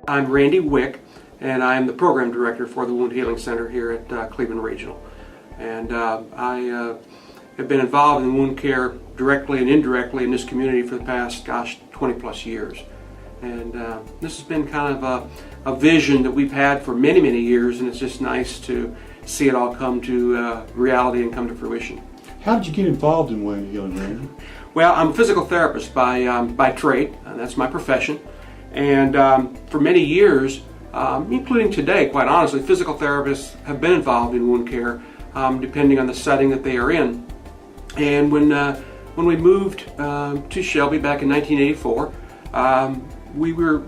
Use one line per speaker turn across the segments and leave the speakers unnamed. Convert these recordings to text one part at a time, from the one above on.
I'm Randy Wieck, and I'm the Program Director for the Wound Healing Center here at Cleveland Regional. And I have been involved in wound care directly and indirectly in this community for the past, 20 plus years. And this has been kind of a vision that we've had for many, many years, and it's just nice to see it all come to reality and come to fruition.
How did you get involved in wound healing, Randy?
Well, I'm a physical therapist by trade, and that's my profession. And for many years, including today, quite honestly, physical therapists have been involved in wound care, depending on the setting that they are in. And when we moved to Shelby back in 1984, we were,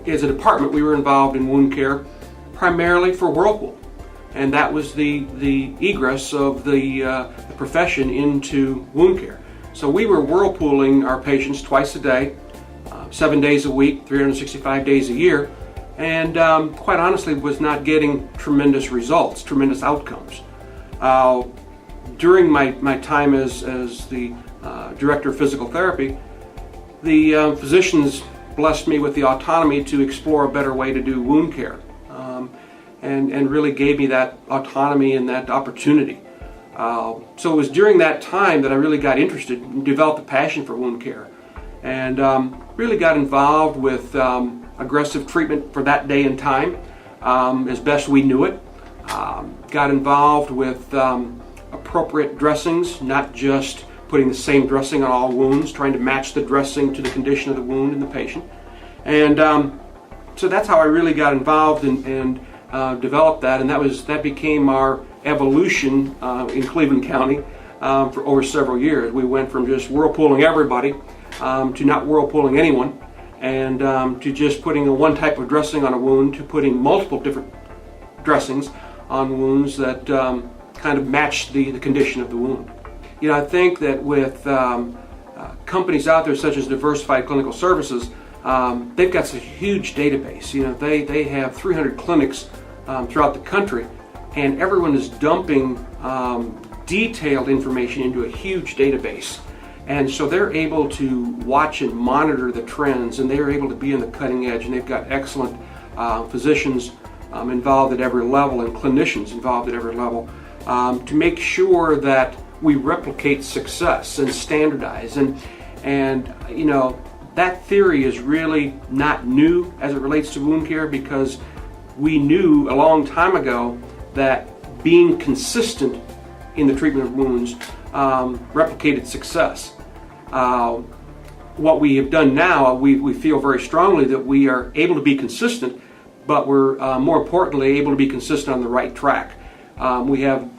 as a department, we were involved in wound care primarily for Whirlpool, and that was the egress of the profession into wound care. So we were whirlpooling our patients twice a day, 7 days a week, 365 days a year, and quite honestly was not getting tremendous results, tremendous outcomes. During my time as the Director of Physical Therapy, the physicians blessed me with the autonomy to explore a better way to do wound care, and really gave me that autonomy and that opportunity. So it was during that time that I really got interested and developed a passion for wound care, and really got involved with aggressive treatment for that day and time as best we knew it. Got involved with appropriate dressings, not just putting the same dressing on all wounds, trying to match the dressing to the condition of the wound in the patient. And so that's how I really got involved and developed that, and that became our evolution in Cleveland County for over several years. We went from just whirlpooling everybody to not whirlpooling anyone, and to just putting one type of dressing on a wound to putting multiple different dressings on wounds that kind of match the condition of the wound. You know, I think that with companies out there such as Diversified Clinical Services, they've got such a huge database. You know, they have 300 clinics throughout the country, and everyone is dumping detailed information into a huge database. And so they're able to watch and monitor the trends, and they're able to be on the cutting edge, and they've got excellent physicians involved at every level and clinicians involved at every level to make sure that we replicate success and standardize. And you know, that theory is really not new as it relates to wound care, because we knew a long time ago that being consistent in the treatment of wounds replicated success. What we have done now, we feel very strongly that we are able to be consistent, but we're more importantly able to be consistent on the right track. We have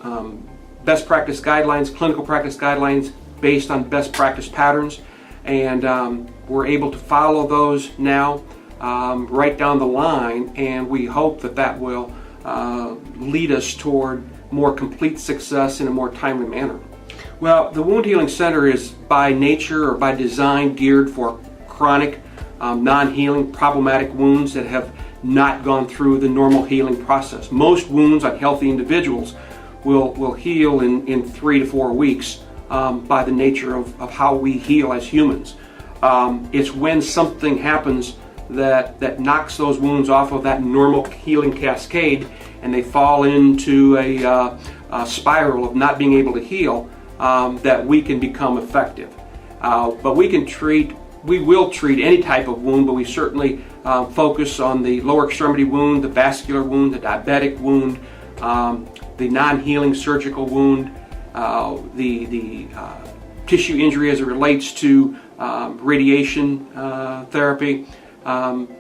best practice guidelines, clinical practice guidelines based on best practice patterns, and we're able to follow those now right down the line, and we hope that will lead us toward more complete success in a more timely manner. Well, the Wound Healing Center is by nature or by design geared for chronic, non-healing, problematic wounds that have not gone through the normal healing process. Most wounds on healthy individuals will heal in 3 to 4 weeks by the nature of how we heal as humans. It's when something happens that knocks those wounds off of that normal healing cascade, and they fall into a spiral of not being able to heal, that we can become effective. But we will treat any type of wound, but we certainly focus on the lower extremity wound, the vascular wound, the diabetic wound, the non-healing surgical wound, the tissue injury as it relates to radiation therapy,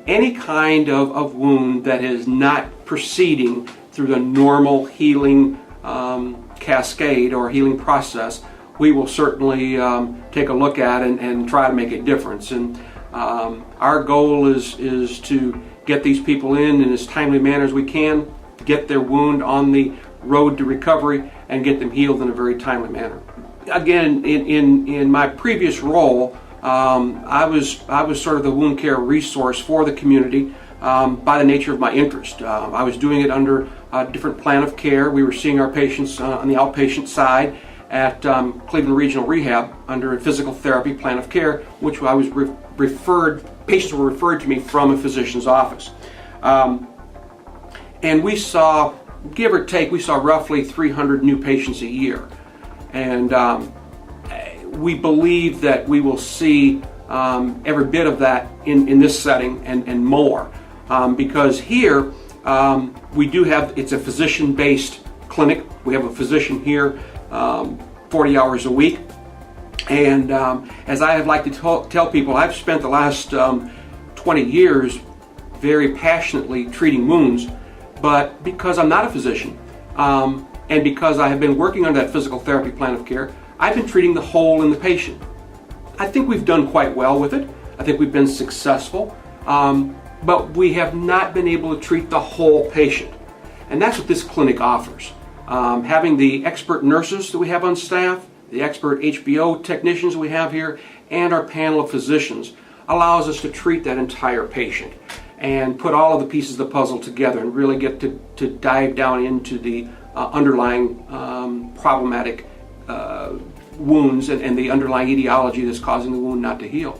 any kind of wound that is not proceeding through the normal healing cascade or healing process, we will certainly take a look at and try to make a difference. And our goal is to get these people in as timely manner as we can, get their wound on the road to recovery, and get them healed in a very timely manner. Again, in my previous role, I was sort of the wound care resource for the community by the nature of my interest. I was doing it under a different plan of care. We were seeing our patients on the outpatient side at Cleveland Regional Rehab under a physical therapy plan of care, which I was patients were referred to me from a physician's office. And we saw, give or take, we saw roughly 300 new patients a year. And we believe that we will see every bit of that in this setting and more. Because here we do have, it's a physician-based clinic. We have a physician here 40 hours a week. And as I like to tell people, I've spent the last 20 years very passionately treating wounds, but because I'm not a physician, and because I have been working on that physical therapy plan of care, I've been treating the whole in the patient. I think we've done quite well with it. I think we've been successful, but we have not been able to treat the whole patient. And that's what this clinic offers. Having the expert nurses that we have on staff, the expert HBO technicians we have here, and our panel of physicians allows us to treat that entire patient and put all of the pieces of the puzzle together and really get to dive down into the underlying problematic wounds and the underlying etiology that's causing the wound not to heal.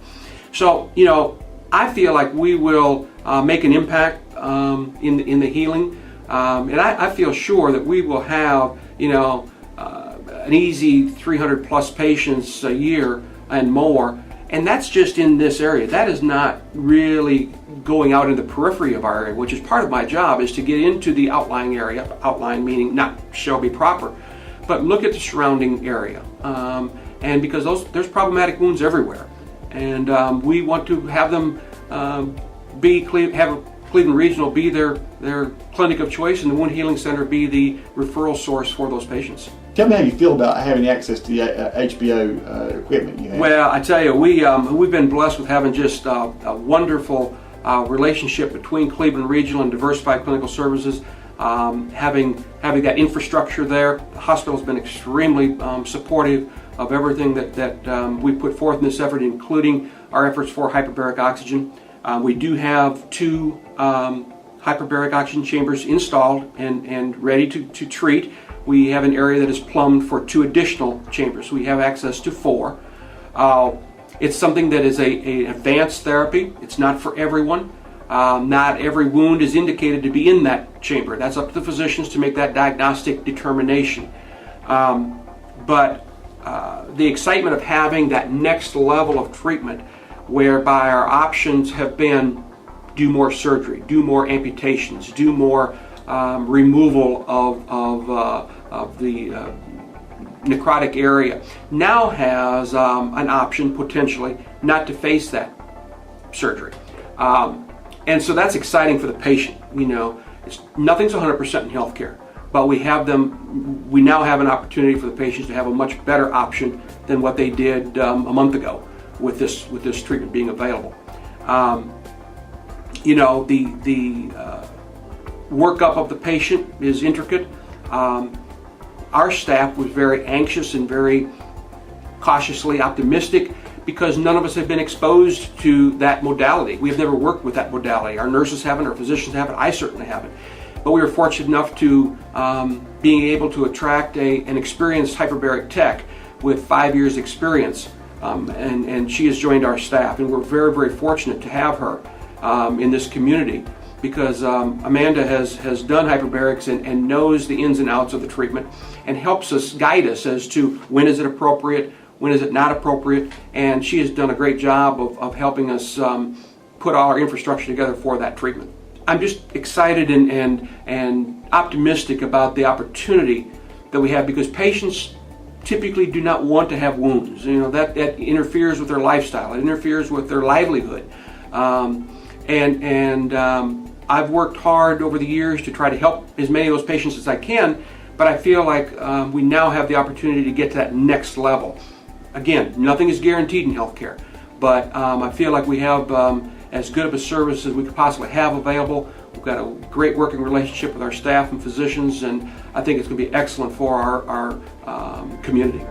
So, you know, I feel like we will make an impact in the healing, and I feel sure that we will have, you know, an easy 300 plus patients a year and more, and that's just in this area. That is not really going out in the periphery of our area, which is part of my job, is to get into the outlying area, outlying meaning not Shelby proper, but look at the surrounding area. And because there's problematic wounds everywhere, and we want to have them have Cleveland Regional be their clinic of choice, and the Wound Healing Center be the referral source for those patients.
Tell me how you feel about having access to the HBO equipment you have.
Well, I tell you, we've been blessed with having just a wonderful relationship between Cleveland Regional and Diversified Clinical Services. Having that infrastructure there, the hospital's been extremely supportive of everything that we put forth in this effort, including our efforts for hyperbaric oxygen. We do have 2 hyperbaric oxygen chambers installed and ready to treat. We have an area that is plumbed for 2 additional chambers. We have access to 4. It's something that is an advanced therapy. It's not for everyone. Not every wound is indicated to be in that chamber. That's up to the physicians to make that diagnostic determination. But the excitement of having that next level of treatment, whereby our options have been do more surgery, do more amputations, do more removal of the necrotic area, now has an option potentially not to face that surgery. And so that's exciting for the patient. You know, nothing's 100% in healthcare, but we now have an opportunity for the patients to have a much better option than what they did a month ago with this treatment being available. You know, the workup of the patient is intricate. Our staff was very anxious and very cautiously optimistic because none of us have been exposed to that modality. We have never worked with that modality. Our nurses haven't, our physicians haven't, I certainly haven't. But we were fortunate enough to being able to attract an experienced hyperbaric tech with 5 years experience, and she has joined our staff, and we're very, very fortunate to have her in this community because Amanda has done hyperbarics and knows the ins and outs of the treatment and helps us, guide us as to when is it appropriate, when is it not appropriate, and she has done a great job of helping us put all our infrastructure together for that treatment. I'm just excited and optimistic about the opportunity that we have because patients typically do not want to have wounds. You know, that interferes with their lifestyle, it interferes with their livelihood. I've worked hard over the years to try to help as many of those patients as I can, but I feel like we now have the opportunity to get to that next level. Again, nothing is guaranteed in healthcare, but I feel like we have as good of a service as we could possibly have available. We've got a great working relationship with our staff and physicians, and I think it's going to be excellent for our community.